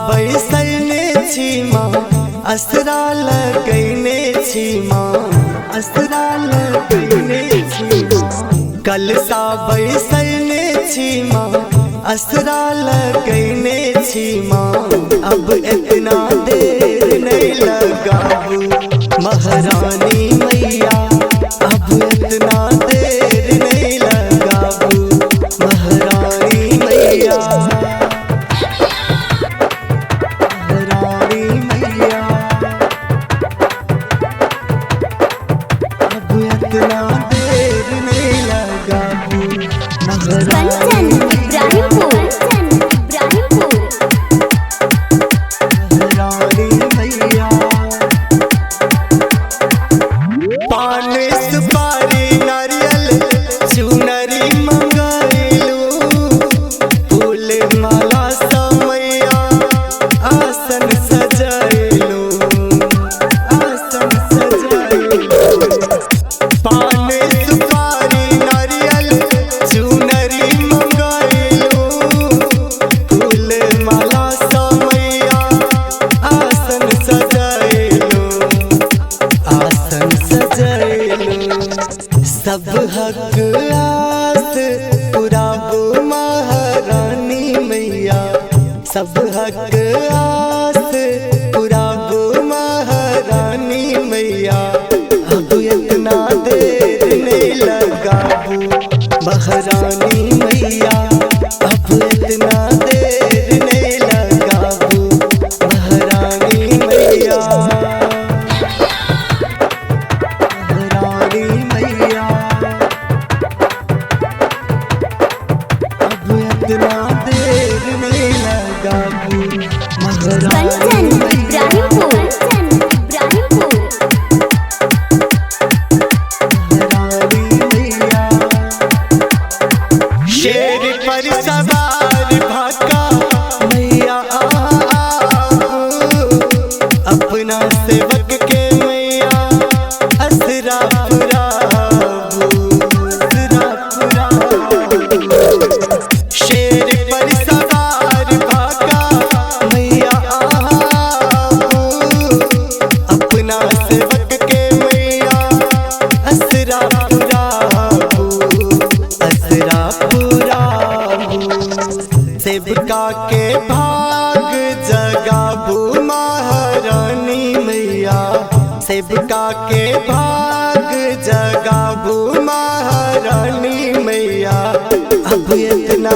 बैसने छी माँ असरा लगैने छी माँ असरा लगैने छी माँ कलसा बैसने छी माँ असरा लगैने छी माँ अब इतना देर नहीं लगाबू महारानी मैया अब इतना देर नहीं लगाबू महारानी मैया महारानी मैया अब इतना देर नहीं लगाबू महारानी सब हक आस पुराबो महारानी मैया सब हक आस पुराबो महारानी मैया अब इतना देर नहीं लगाबू महारानी मैया अब इतना देर नहीं लगाबू महारानी मैया महारानी मैया इतना देर नहीं लगाबू महारानी मैया शेर पर सवार भाका मैया अपना सेवक के मैया असरा पुराबू असरा पुराबू शेर पर सवार भाका मैया अपना सेवक के मैया असरा पुराबू असरा पुराबू सेवका के भाग जगाबू महारानी मैया सेवका के भाग जगाबू महारानी मैया अब इतना